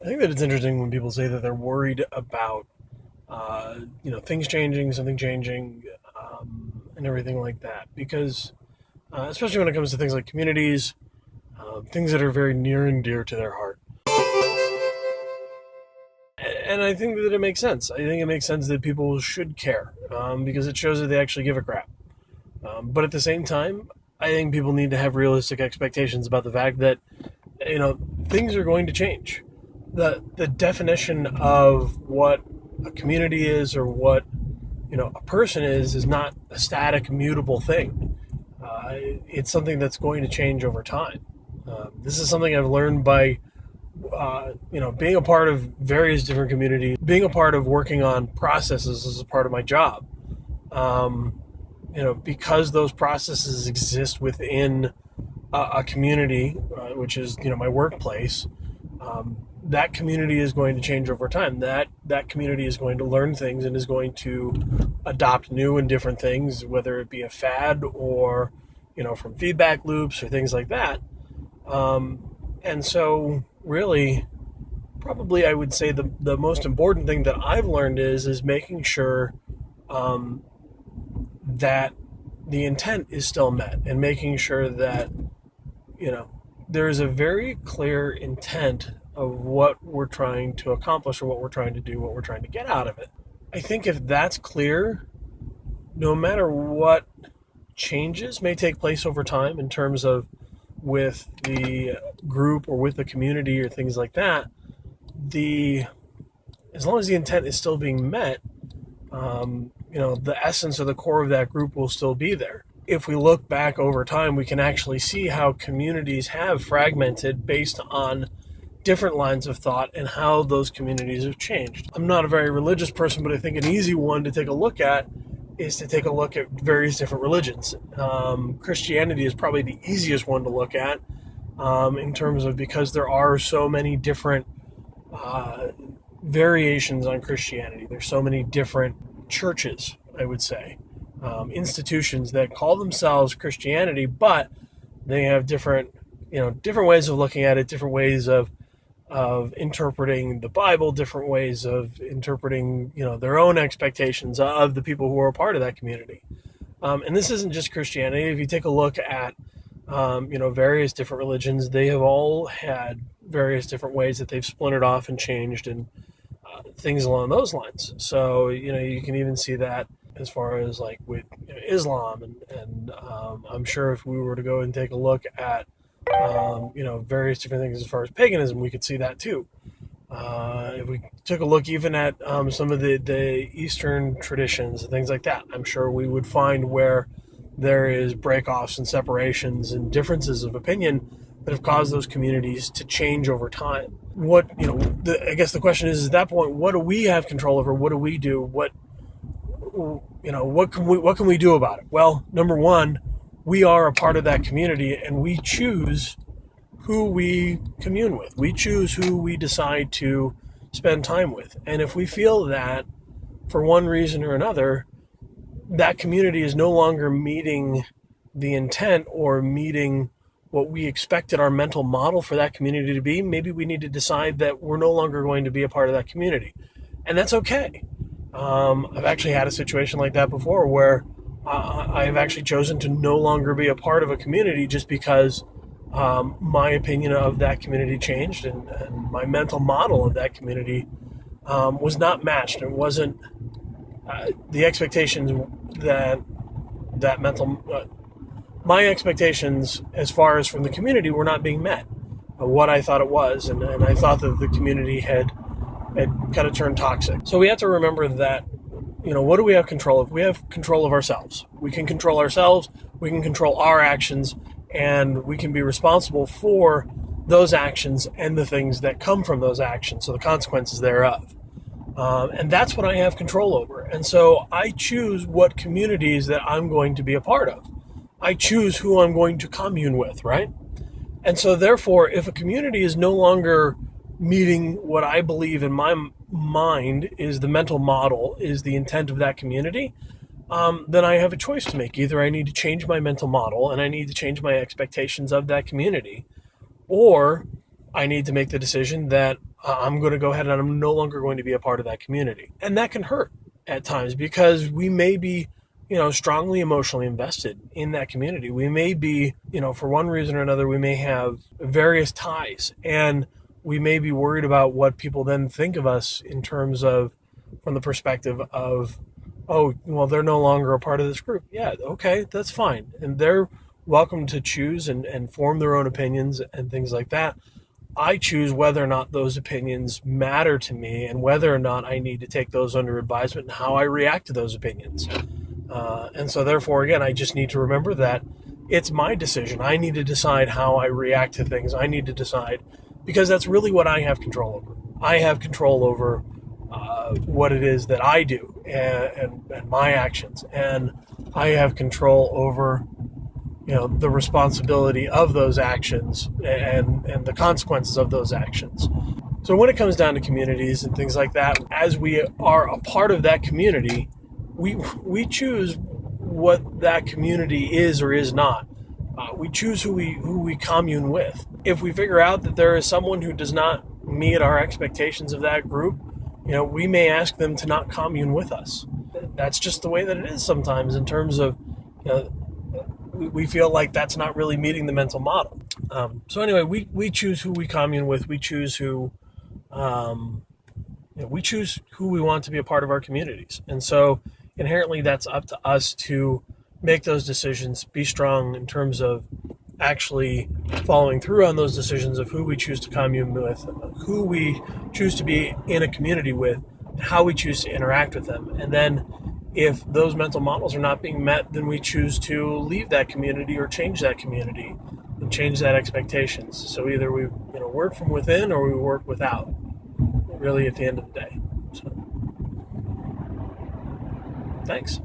I think that it's interesting when people say that they're worried about, things changing, something changing, and everything like that. Because, especially when it comes to things like communities, things that are very near and dear to their heart. And I think that it makes sense. I think it makes sense that people should care because it shows that they actually give a crap. But at the same time, I think people need to have realistic expectations about the fact that things are going to change. The definition of what a community is or what a person is not a static, mutable thing. It's something that's going to change over time. This is something I've learned by being a part of various different communities, being a part of working on processes as a part of my job. Because those processes exist within a community, which is my workplace. That community is going to change over time. That community is going to learn things and is going to adopt new and different things, whether it be a fad or from feedback loops or things like that. And so really, probably I would say the most important thing that I've learned is making sure that the intent is still met and making sure that there is a very clear intent of what we're trying to accomplish or what we're trying to do, what we're trying to get out of it. I think if that's clear, no matter what changes may take place over time in terms of with the group or with the community or things like that, as long as the intent is still being met, the essence or the core of that group will still be there. If we look back over time, we can actually see how communities have fragmented based on different lines of thought and how those communities have changed. I'm not a very religious person, but I think an easy one to take a look at is to take a look at various different religions. Christianity is probably the easiest one to look at in terms of because there are so many different variations on Christianity. There's so many different churches, I would say, institutions that call themselves Christianity, but they have different ways of looking at it, different ways of interpreting the Bible, different ways of interpreting, their own expectations of the people who are a part of that community. And this isn't just Christianity. If you take a look at, various different religions, they have all had various different ways that they've splintered off and changed and things along those lines. So, you can even see that as far as like with Islam and I'm sure if we were to go and take a look at various different things as far as paganism, we could see that too. If we took a look even at some of the Eastern traditions and things like that, I'm sure we would find where there is breakoffs and separations and differences of opinion that have caused those communities to change over time. I guess the question is at that point, what do we have control over? What do we do? What can we do about it? Well, number one, we are a part of that community and we choose who we commune with. We choose who we decide to spend time with. And if we feel that for one reason or another, that community is no longer meeting the intent or meeting what we expected our mental model for that community to be, maybe we need to decide that we're no longer going to be a part of that community. And that's okay. I've actually had a situation like that before where I've actually chosen to no longer be a part of a community just because my opinion of that community changed and my mental model of that community was not matched. It wasn't the expectations my expectations as far as from the community were not being met. What I thought it was, and I thought that the community had kind of turned toxic. So we have to remember that, what do we have control of? We have control of ourselves. We can control ourselves, we can control our actions, and we can be responsible for those actions and the things that come from those actions, so the consequences thereof. And that's what I have control over. And so I choose what communities that I'm going to be a part of. I choose who I'm going to commune with, right? And so therefore, if a community is no longer meeting what I believe in my mind is the mental model, is the intent of that community, then I have a choice to make. Either I need to change my mental model and I need to change my expectations of that community, or I need to make the decision that I'm going to go ahead and I'm no longer going to be a part of that community. And that can hurt at times because we may be, strongly emotionally invested in that community. We may be, for one reason or another, we may have various ties, and we may be worried about what people then think of us in terms of, from the perspective of, oh, well, they're no longer a part of this group. Yeah, okay, that's fine. And they're welcome to choose and form their own opinions and things like that. I choose whether or not those opinions matter to me and whether or not I need to take those under advisement and how I react to those opinions. And so therefore, again, I just need to remember that it's my decision. I need to decide how I react to things. I need to decide, because that's really what I have control over. I have control over what it is that I do and my actions. And I have control over the responsibility of those actions and the consequences of those actions. So when it comes down to communities and things like that, as we are a part of that community, we choose what that community is or is not. We choose who we commune with. If we figure out that there is someone who does not meet our expectations of that group, we may ask them to not commune with us. That's just the way that it is sometimes, in terms of, we feel like that's not really meeting the mental model. So anyway, we choose who we commune with. We choose who we want to be a part of our communities. And so inherently that's up to us to make those decisions, be strong in terms of actually following through on those decisions of who we choose to commune with, who we choose to be in a community with, how we choose to interact with them. And then if those mental models are not being met, then we choose to leave that community or change that community and change that expectations. So either we work from within or we work without, really, at the end of the day. So, thanks.